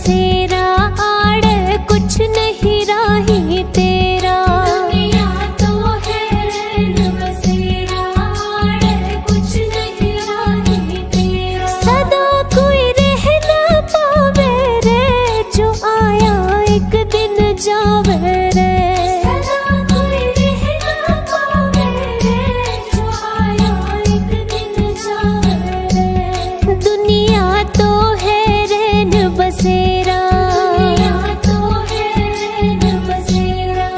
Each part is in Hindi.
बसेरा आड़ कुछ नहीं राही तेरा। दुनिया तो है रैन बसेरा आड़ कुछ नहीं राही तेरा। सदा कोई रह ना पावे रे जो आया एक दिन जावे रे। सदा कोई रह ना पावे रे जो आया एक दिन जावे रे। दुनिया तो है रैन बसेरा। दुनिया तो है रैन बसेरा।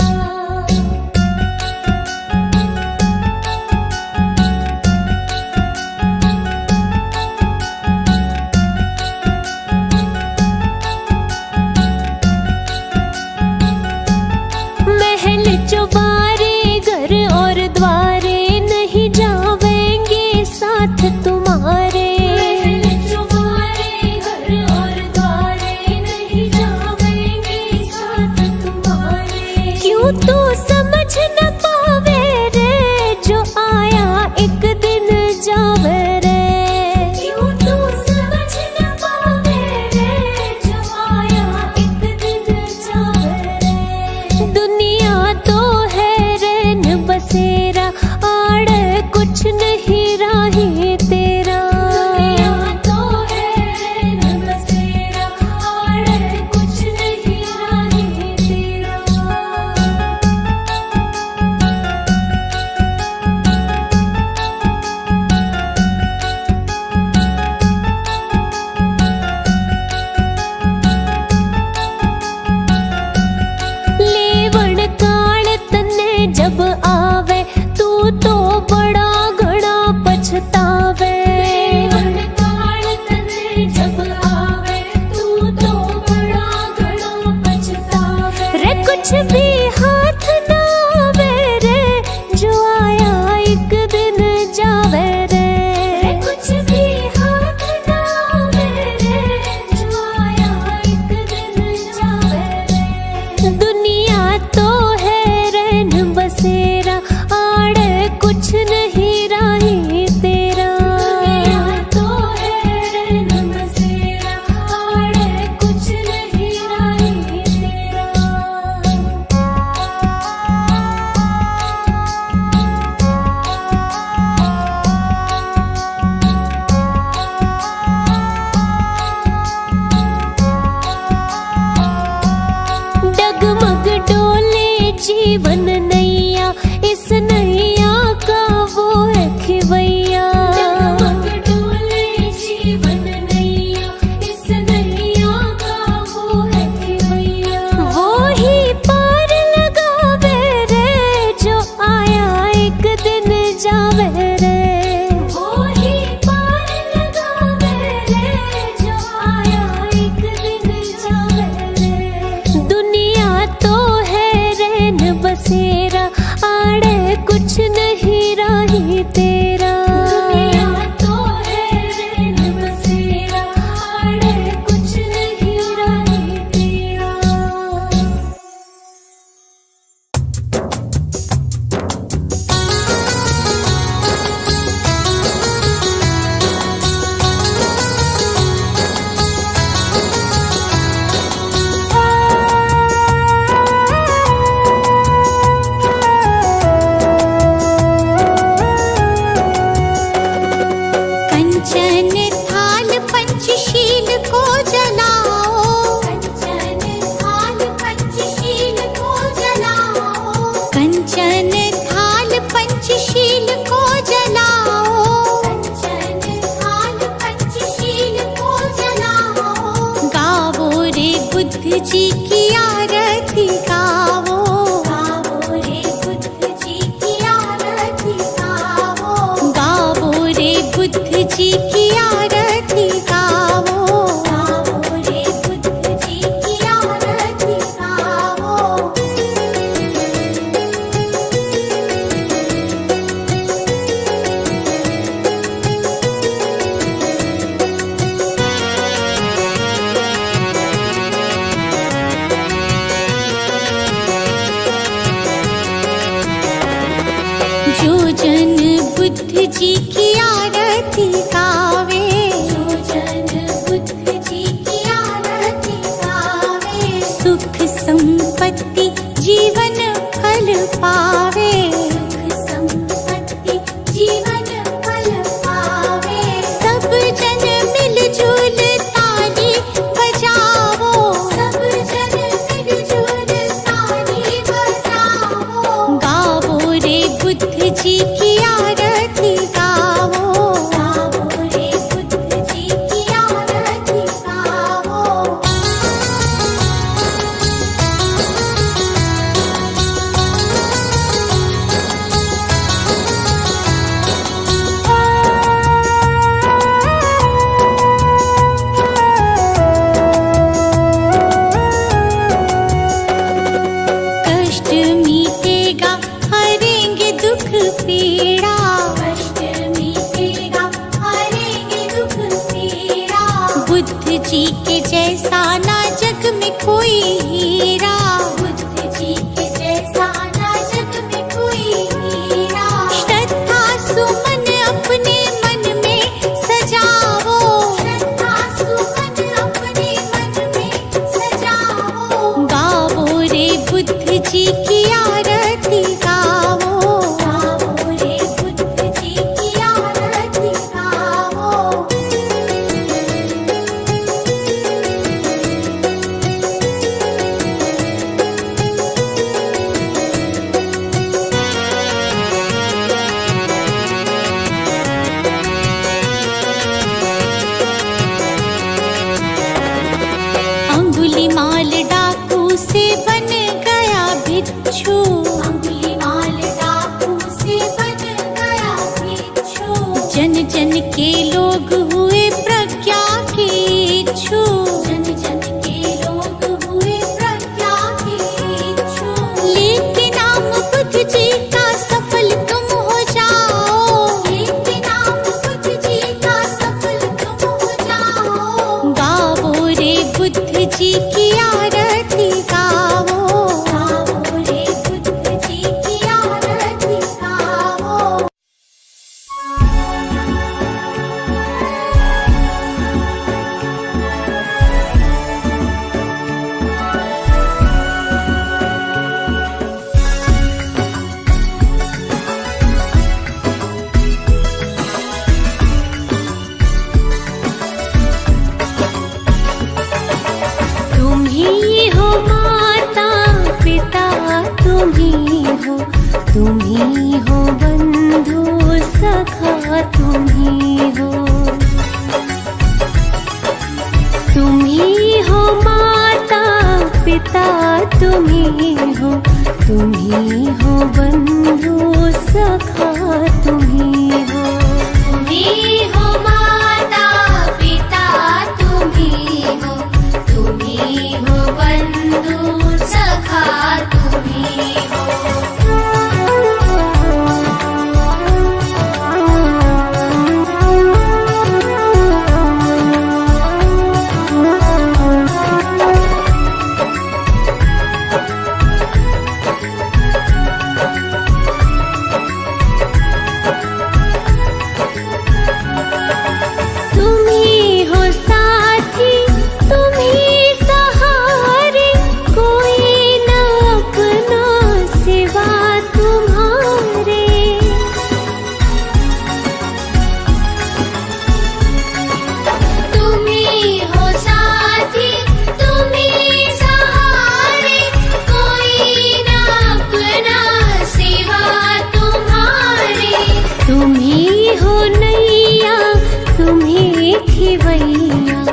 महल चौबारे घर और द्वारे नहीं जावेंगे साथ तुम्हारे। महल चौबारे घर और द्वारे नहीं जावेंगे साथ तुम्हारे। क्यों तू समझ न पावे रे जो आया एक दिन जावे रे। क्यों तू समझ न पावे रे जो आया एक दिन जावे रे। दुनिया तो है रैन बसेरा आड़ कुछ नहीं राही तेरा। दुनिया तो है रैन बसेरा आड़ कुछ नहीं राही तेरा। लेवण काल तन्ने जब आवे तू तो बड़ा घना पछतावे। लेवण काल तन्ने जब आवे तू तो बड़ा घना पछतावे रे। कुछ भी हाथ ना आवे रे जो आया एक दिन जावे रे। कुछ भी हाथ ना आवे रे जो आया एक दिन जावे रे। दुनिया तो है रैन बसेरा आड़ कुछ नहीं राही तेरा। दुनिया तो है रैन बसेरा आड़ कुछ नहीं राही तेरा। डगमग डोले जीवन नैया इस नैया का वो है खिवैया। डगमग डोले जीवन नैया इस नैया का वो है खिवैया। वो ही पार लगावे रे जो आया एक दिन जावे रे। वो ही पार लगावे रे जो आया एक दिन जावे रे। दुनिया तो है रैन बसेरा आड़ कुछ नहीं राही तेरा। दुनिया तो है रैन बसेरा आड़ कुछ नहीं राही तेरा। जी की आरती गावे, जो जन बुद्ध जी की आरती से बन गया भिक्षु, अंगुलीमाल डाकू से बन गया भिक्षु। जन जन के लोग हुए प्रज्ञा के इच्छु, जन जन के लोग हुए प्रज्ञा के इच्छु। लेके नाम बुद्ध जी का सफल तुम हो जाओ, लेके नाम बुद्ध जी का सफल तुम हो जाओ। गावो रे बुद्ध जी की आरती गावो, गावो रे बुद्ध जी की आरती गावो। तुम ही हो माता पिता, तुम ही हो, तुम ही हो बंधु सखा, तुम ही हो। तुम ही हो माता पिता, तुम ही हो, तुम ही हो बंधु सखा, तुम ही हो। तुम ही हो माता पिता, तुम ही हो, तुम ही हो बंधु सखा, तुम ही हो। तुम ही हो साथी, तुम ही सहारे, कोई न अपना सिवा तुम्हारे। तुम ही हो साथी, तुम ही सहारे, कोई न अपना सिवा तुम्हारे। तुम ही हो नैया, तुम ही खिवैया,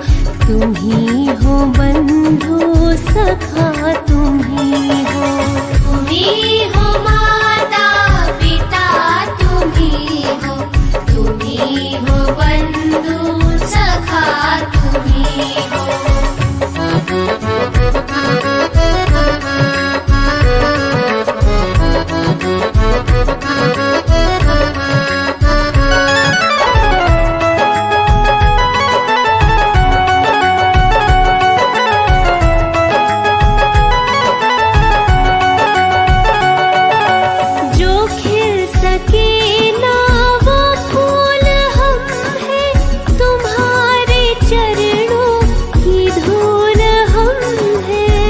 तुम ही हो बंधु सखा, तुम ही हो। तुम ही हो माता पिता, तुम ही हो, तुम ही हो बंधु सखा, तुम ही हो। जो खिल सके ना वो फूल हम हैं, तुम्हारे चरणों की धूल हम हैं।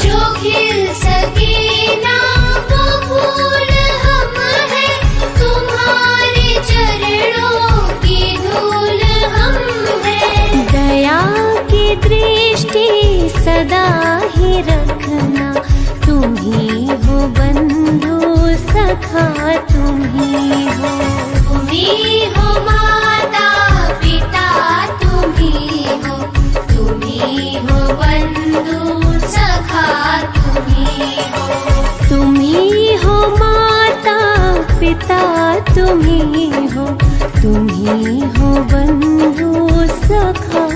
जो खिल सके ना वो फूल हम हैं, तुम्हारे चरणों की धूल हम हैं। दया की दृष्टि सदा ही रखना, तुम ही हो बंधु सखा, तुम ही हो। तुम ही हो माता पिता, तुम ही हो, तुम ही हो बंधु सखा, तुम ही हो। तुम ही हो माता पिता, तुम ही हो, तुम ही हो बंधु सखा,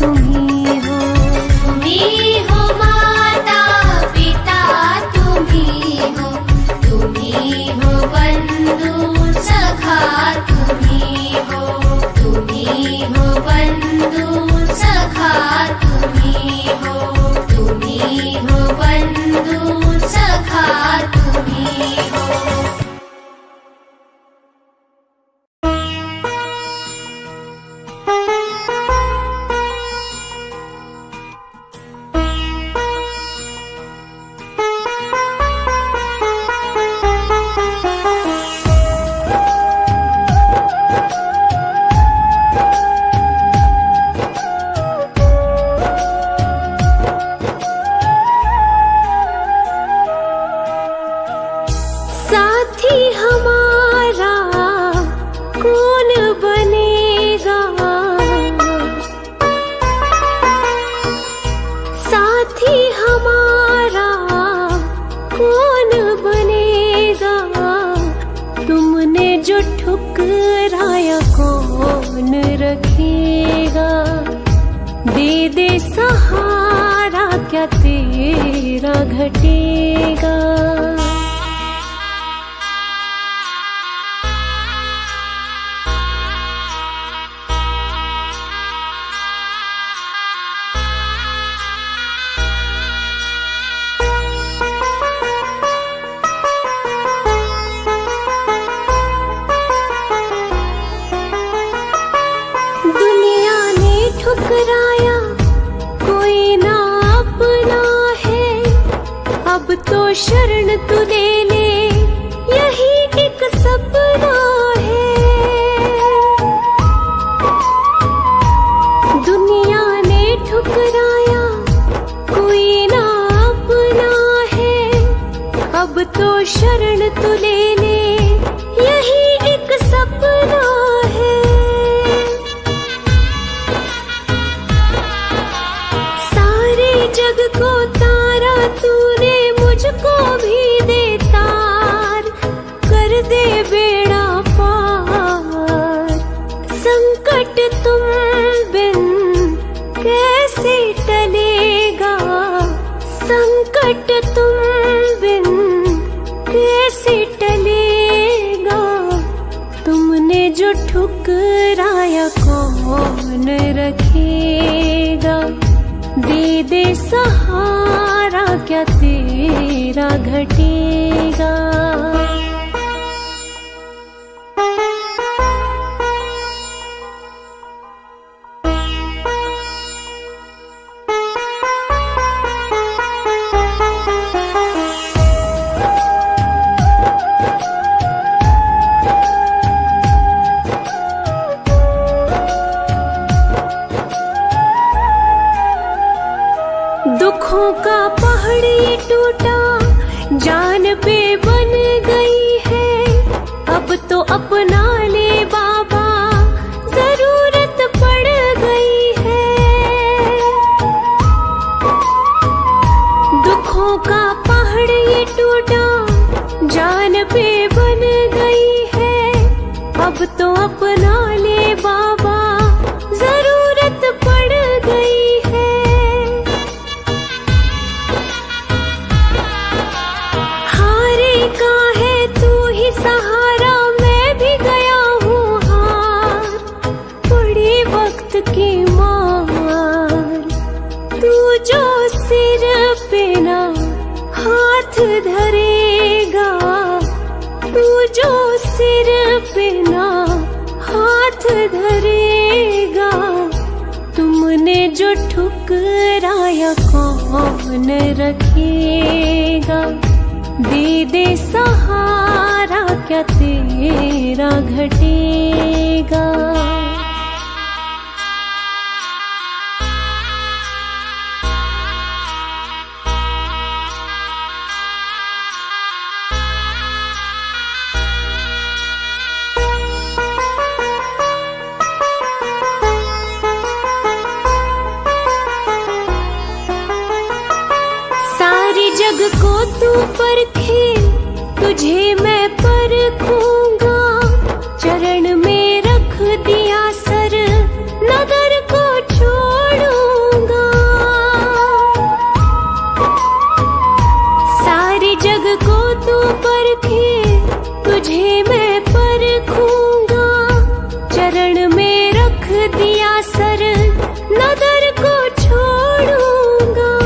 तुम ही हो। तुम ही हो माता पिता, तुम ही हो, तुम ही हो बंधु सखा, तुम ही हो। तुम ही हो बंधु सखा, तुम ही हो। तुम ही हो बंधु सखा, तुम ही हो। दे दे सहारा क्या तेरा घटेगा। दुनिया ने ठुकराया कोई ना अपना है, अब तो शरण तू ले ले यही एक सपना है। दुनिया ने ठुकराया कोई ना अपना है, अब तो शरण तू ले ले यही एक सपना है। सारे जग को तारा तूने मुझको भी दे तार, कर दे बेड़ा पार। संकट तुम बिन कैसे टलेगा, संकट तुम बिन कैसे टलेगा। तुमने जो ठुकराया कौन रखेगा, दे दे सहारा क्या तेरा घटेगा। दुखों का पहाड़ ये टूटा जान पे बन गई है, अब तो अपना ले बाबा जरूरत पड़ गई है। दुखों का पहाड़ ये टूटा जान पे बन गई है, अब तो अपना ले बाबा जरूरत पड़ गई है। का है तू ही सहारा, मैं भी गया हूँ हार, पड़ी वक्त की मार। तू जो सिर पे ना हाथ धरेगा, तू जो सिर पे ना हाथ धरेगा। तुमने जो ठुकराया कौन रखेगा, दे दे सहारा क्या तेरा घटेगा। सारी जग को तू परखे, तुझे मैं परखूंगा। चरण में रख दिया सर, नगर को छोड़ूंगा। सारी जग को तू परखे, तुझे मैं परखूंगा। चरण में रख दिया सर, नगर को छोड़ूंगा।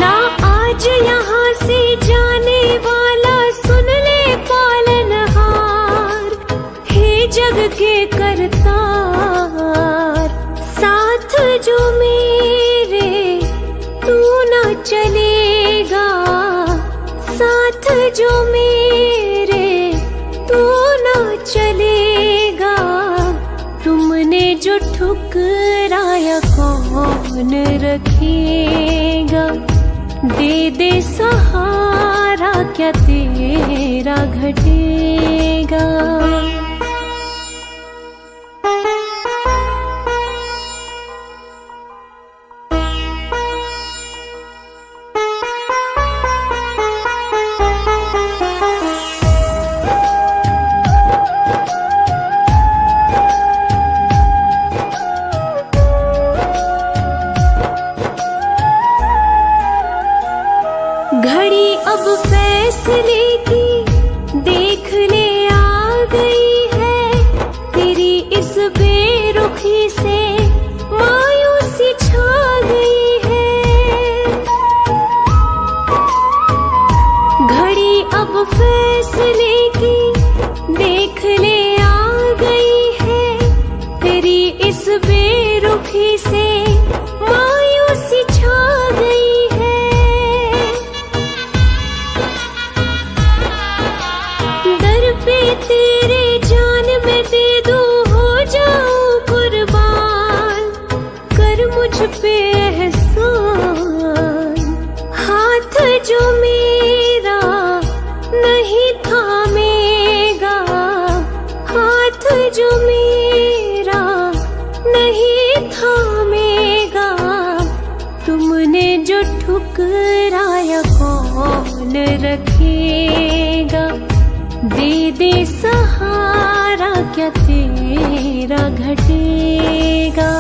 ना आज यहाँ से जाने वाला सुन ले पालनहार, हे जग के करतार। साथ जो मेरे तू ना चलेगा, साथ जो मेरे तू ना चलेगा। तुमने जो ठुकराया कौन रखेगा, दे दे सहारा क्या तेरा घटेगा। गई है, तेरी इस बेरुखी से मायूसी छा गई है। घड़ी अब फैसले की देख ले आ गई है, तेरी इस बेरुखी से मायूसी छा गई है। दर पे तेरे जान में दे दूं, हो जाऊं कुर्बान, कर मुझ पे एहसान। हाथ जो मेरा नहीं थामेगा, हाथ जो मेरा नहीं थामेगा, तुमने जो ठुकराया कौन रखेगा। दे दे सहारा, क्या तेरा घटेगा।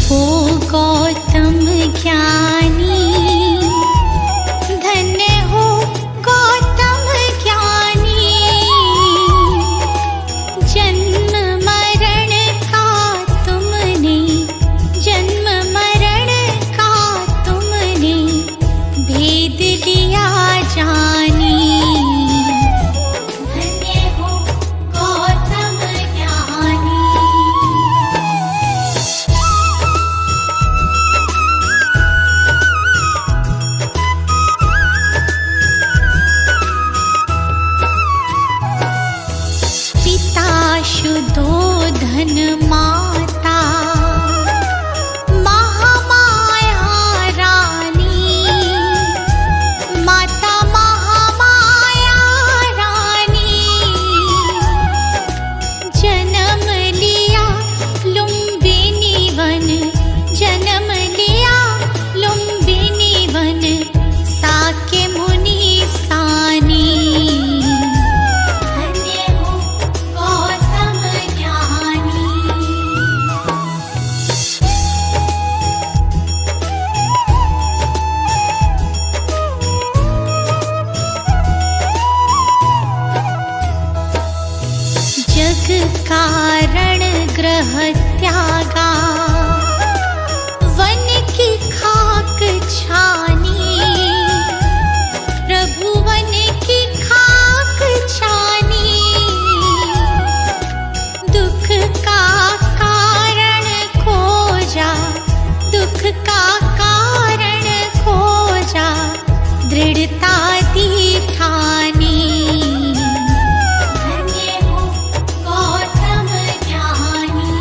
वो गौतम ज्ञानी, धन्य हो गौतम ज्ञानी। जन्म मरण का तुमने, जन्म मरण का तुमने भेद लिया जानी। धन्य हो गौतम ज्ञानी। शुद्धोधन माता, महामाया रानी। माता महामाया रानी, जन्म लिया लुम्बिनी वन, जन्म लिया लुम्बिनी वन, साके मुनि सानी। कारण ग्रह त्यागा, वन की खाक छानी। प्रभु वन की खाक छानी। दुख का कारण खोजा, दुख का कारण खोजा, दृढ़ता दी ठानी। धन्य हो गौतम ज्ञानी।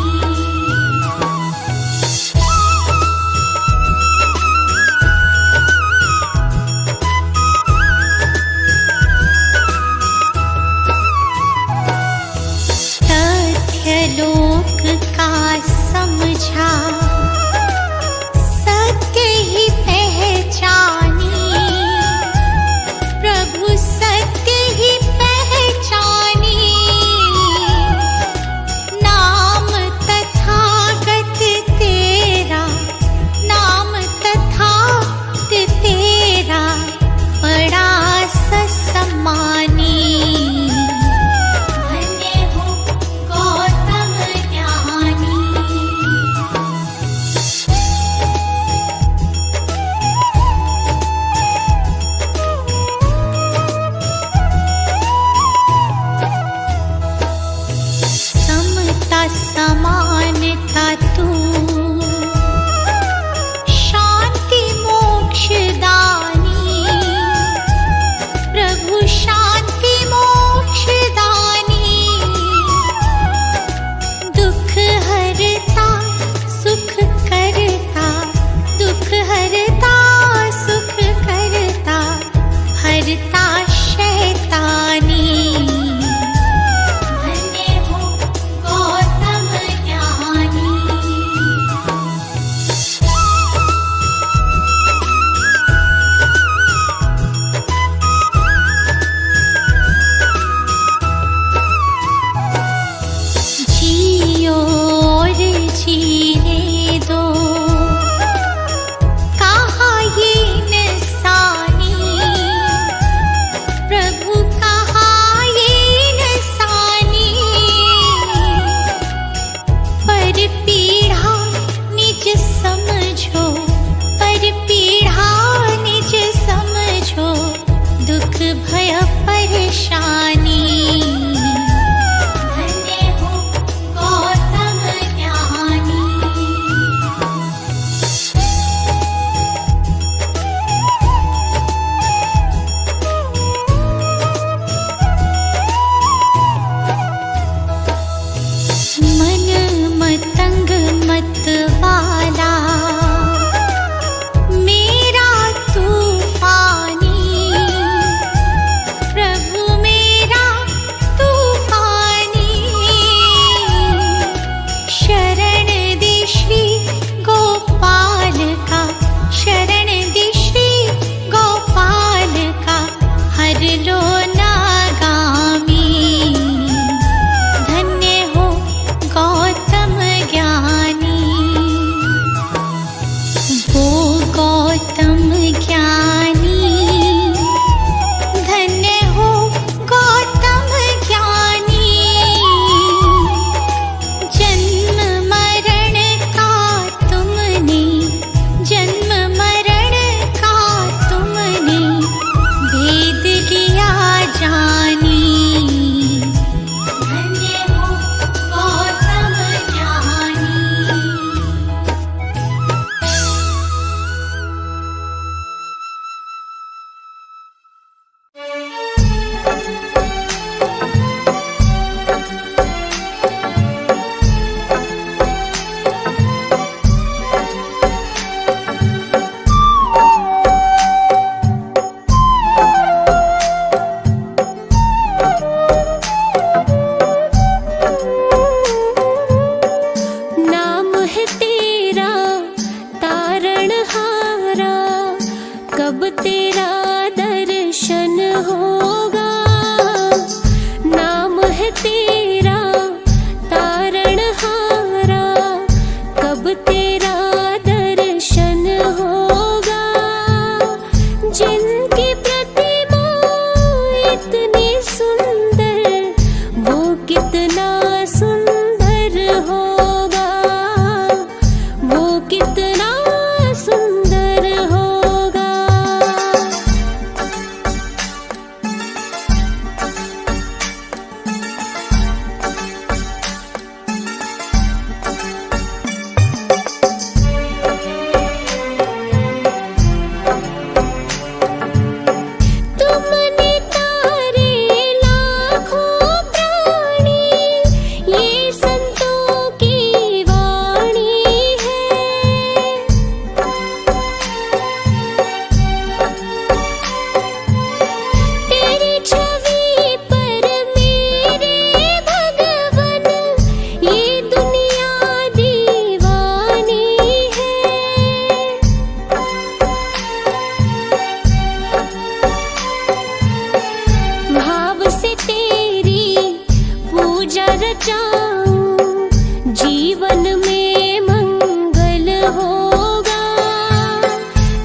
जाऊं, जीवन में मंगल होगा।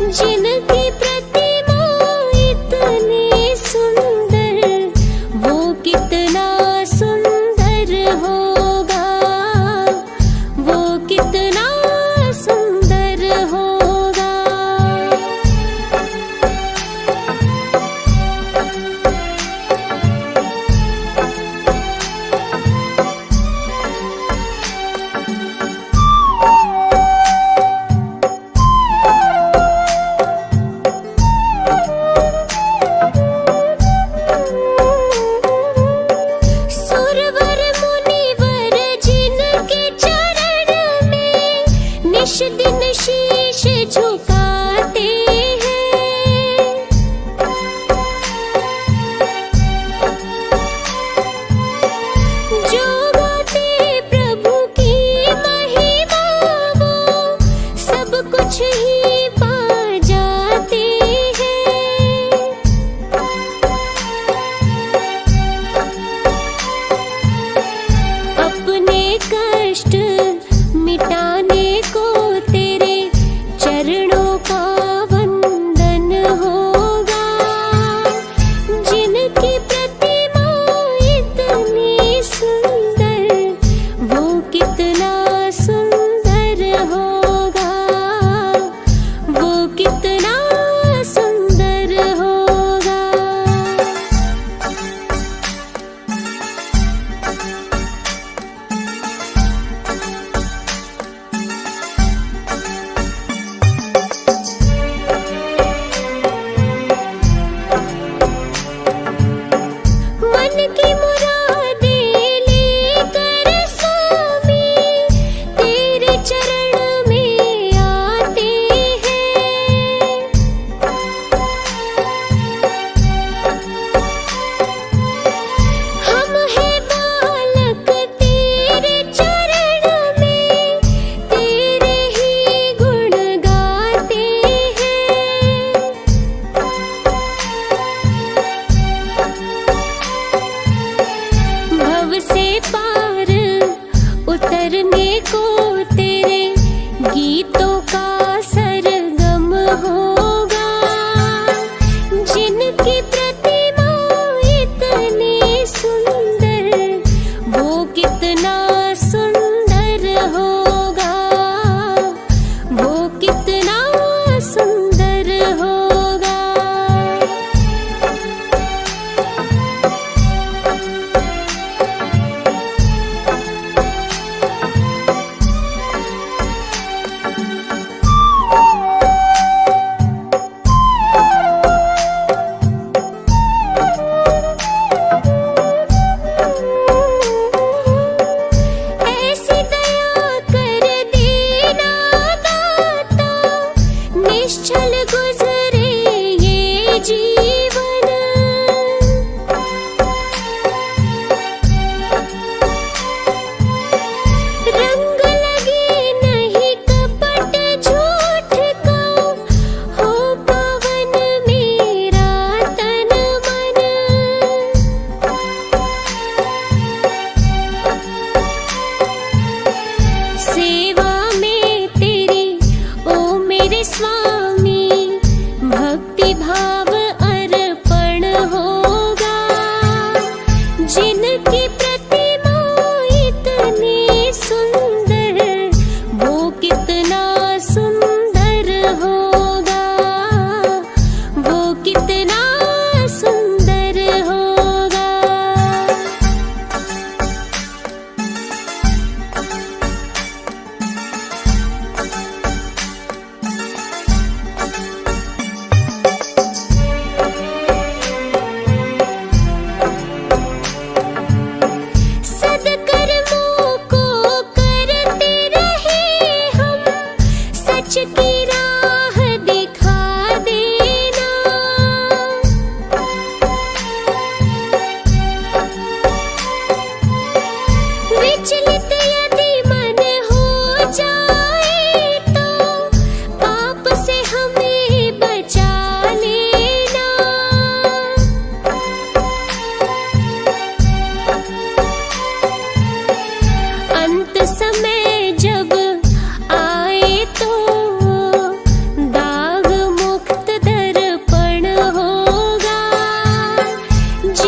जिनकी प्रतिमा इतनी सुंदर, वो कितना सुंदर होगा, वो कितना सुंदर होगा।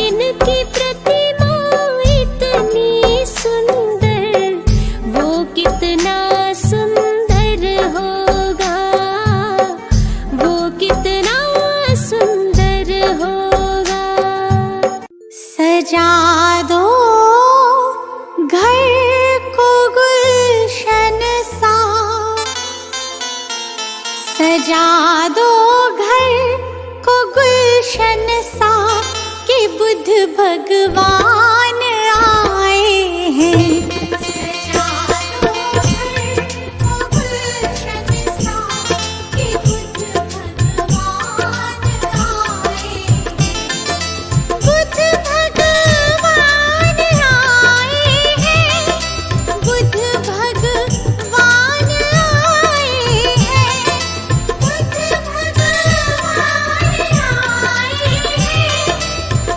जिनकी प्रतिमा इतनी सुंदर, वो कितना सुंदर होगा, वो कितना सुंदर होगा। सजा दो घर को गुलशन सा, सजा दो घर को गुलशन सा, कि बुद्ध भगवान आए हैं। सजा दो घर को गुलशन सा, कि बुद्ध भगवान आए हैं। बुद्ध भगवान आए हैं, बुद्ध भगवान आए हैं, बुद्ध भगवान आए हैं,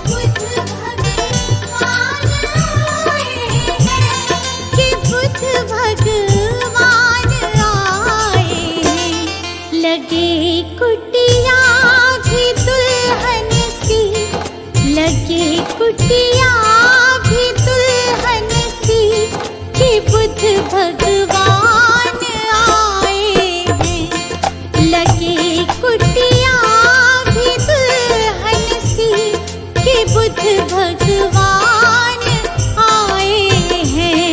बुद्ध भगवान आए हैं, कि बुद्ध भगवान आए हैं। लगे कुटिया भी दुल्हन सी, लगे कुटिया भी दुल्हन सी, कि बुद्ध भगवान आए हैं। लगे कुटिया भी दुल्हन सी, कि बुद्ध भगवान आए हैं।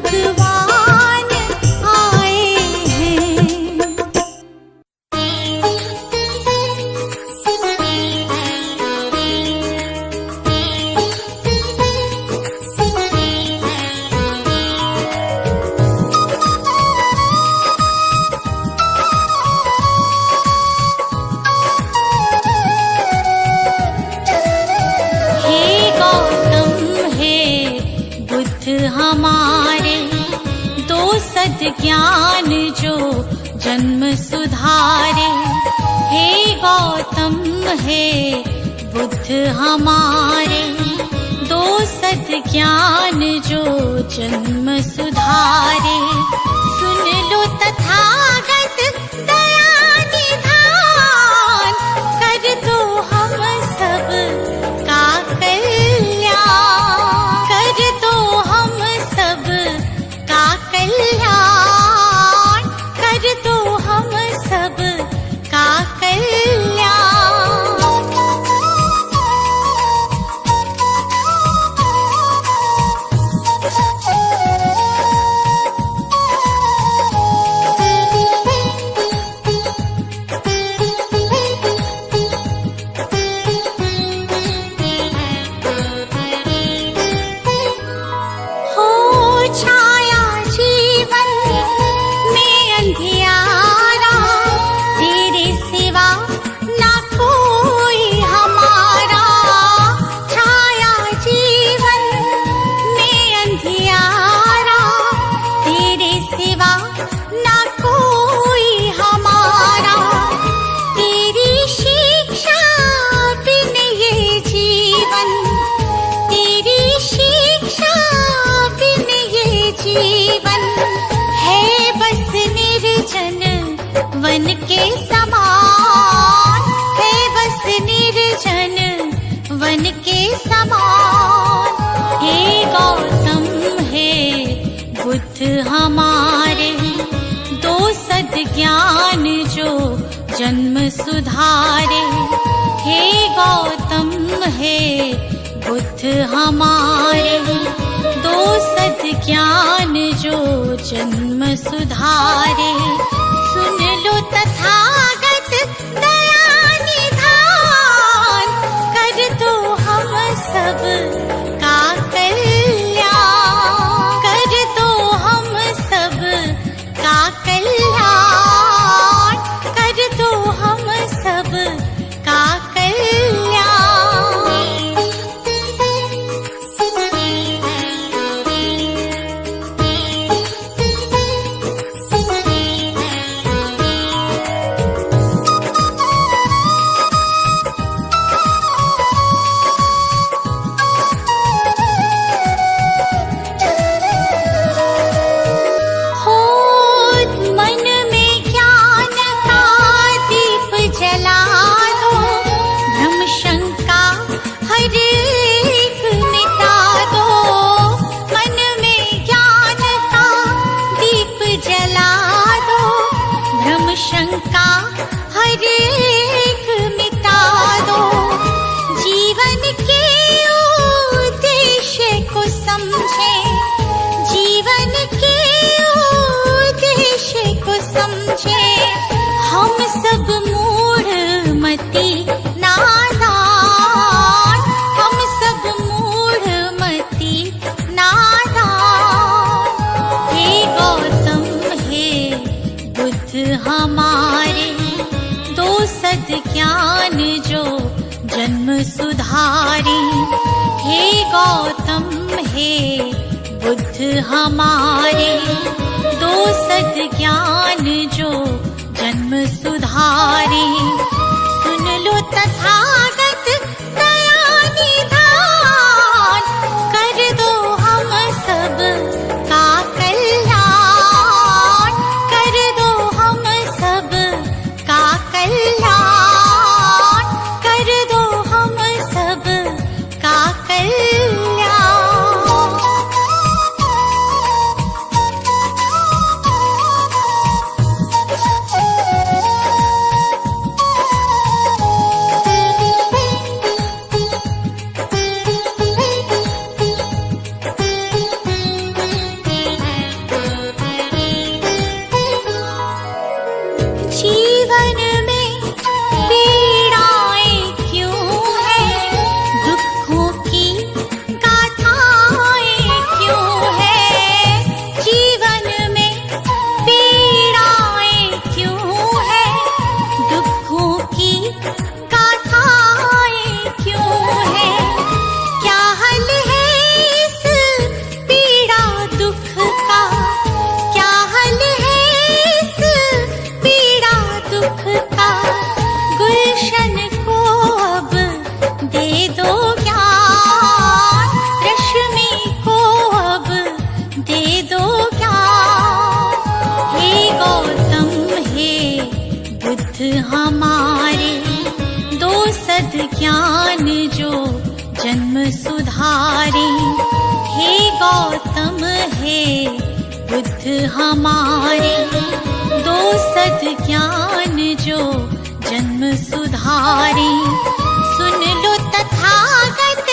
भगवान आए हैं। हे गौतम हे बुद्ध हमारे, दो सद्ज्ञान जो जन्म सुधारे। हे गौतम हे बुद्ध हमारे, दो सद्ज्ञान जो जन्म सुधारे। सुन लो तथागत दया निधान, कर दो हम सब का कल्याण, कर दो हम सब का कल्याण, कर दो हम सब का कल्याण। हो छाया जीवन में अंधियारा, तेरे सिवा ना कोई हमारा। छाया जीवन में अंधियारा, तेरे सिवा ना कोई हमारा। तेरी शिक्षा बिन ये जीवन, तेरी शिक्षा बिन ये जीवन है बस निर्जन वन के समान, है बस निर्जन वन के समान। हे गौतम हे बुद्ध हमारे, दो सद्ज्ञान जो जन्म सुधारे। हे गौतम हे बुद्ध हमारे, दो सद्ज्ञान जो जन्म सुधारे। सुन लो तथागत दया निधान, कर दो हम सब का कल्याण, कर दो हम सब का कल्याण, कर दो हम सब का कल्याण। हो मन में ज्ञान का दीप जला दो, भ्रम शंका हर एक मिटा दो। मन में ज्ञान का दीप जला दो, भ्रम शंका हर एक मिटा दो। जीवन के उद्देश्य को समझे, जीवन के उद्देश्य को समझे। हम सब मूढ़ मति नादान, हम सब मूढ़ मति नादान। हे गौतम हे बुद्ध हमारे, दो सद्ज्ञान जो जन्म सुधारे। हे गौतम हे बुद्ध हमारे, दो सद्ज्ञान जो जन्म सुधारे। सुन लो तथागत दया निधान, कर दो हम सब का कल्याण, कर दो हम सब का कल्याण, कर दो हम सब का कल्याण। सद्ज्ञान जो जन्म सुधारे, हे गौतम हे बुद्ध हमारे। दो सद्ज्ञान जो जन्म सुधारे, सुन लो तथागत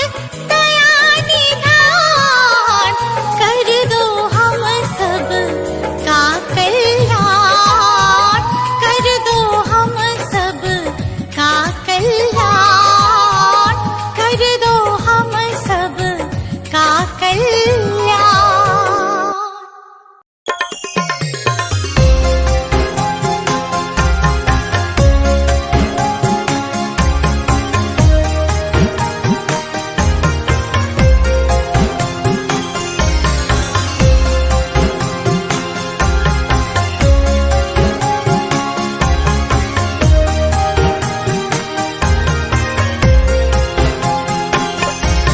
दया निधान, कर दो हम सब का कल्याण, कर दो हम सब का कल्याण, कर दो हम सब का कल्याण।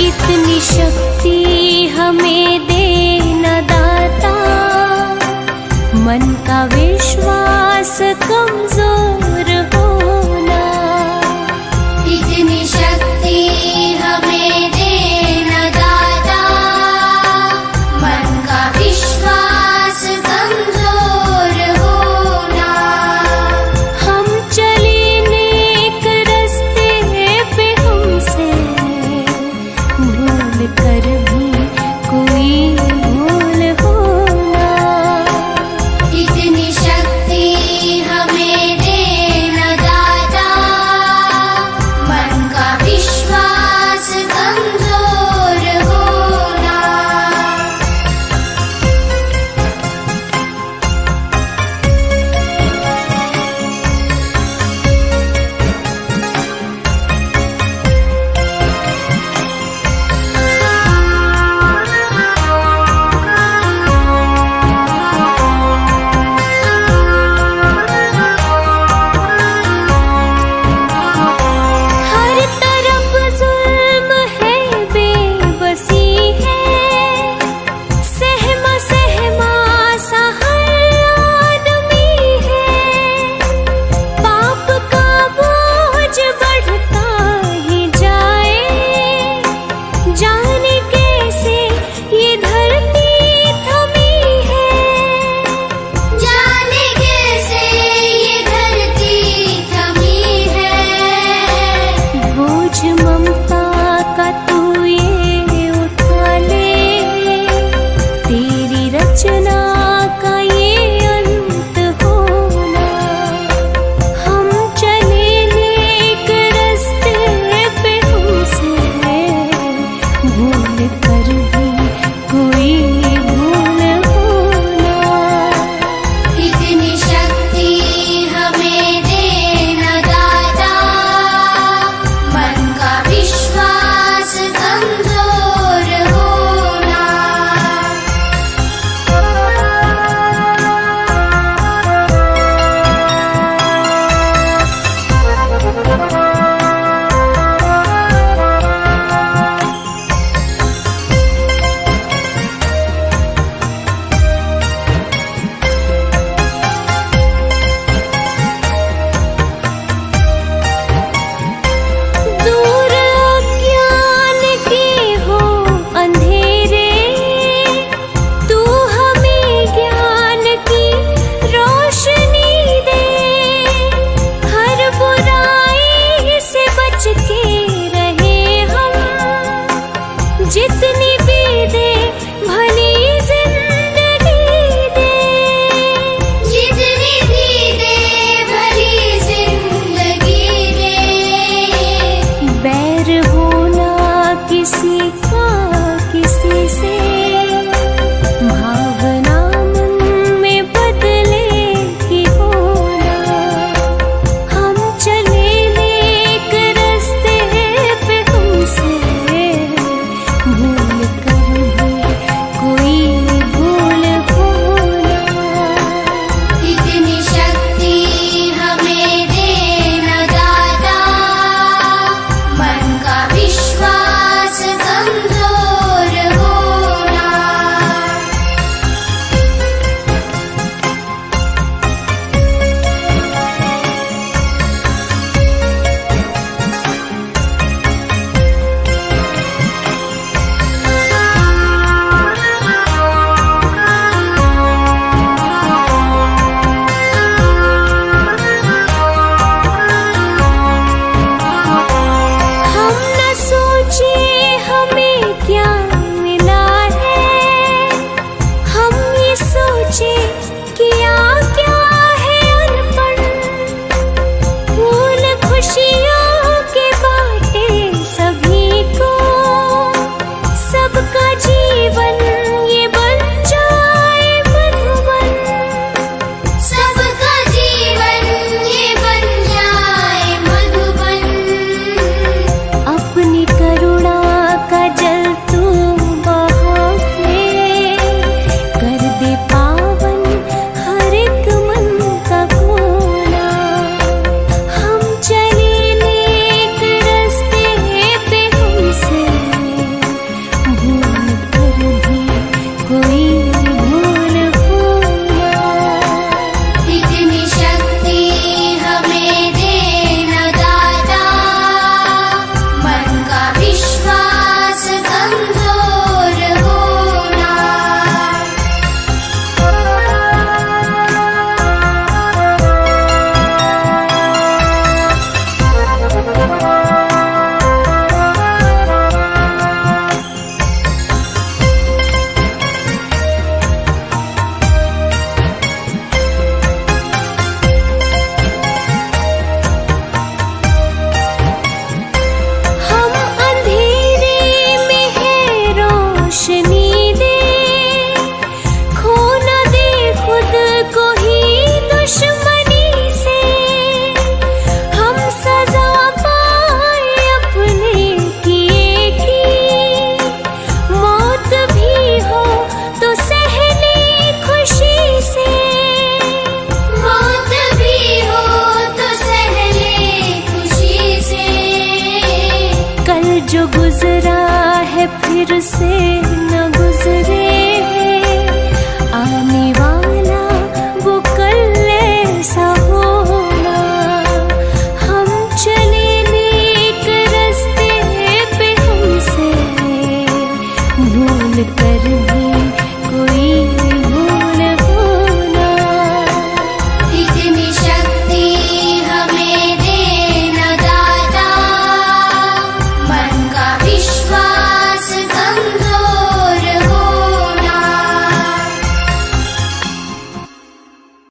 इतनी शक्ति हमें देना दाता, मन का विश्वास कमजोर होना। इतनी शक्ति हमें देना दाता, मन का विश्वास कमजोर होना। हम चले नेक रास्ते पे, हमसे भूल कर भी कोई भूल होना। इतनी शक्ति हमें जो गुजरा है फिर से न गुजरे, आने वाला वो कल ऐसा होना। हम चले नेक रास्ते पे हमसे भूल कर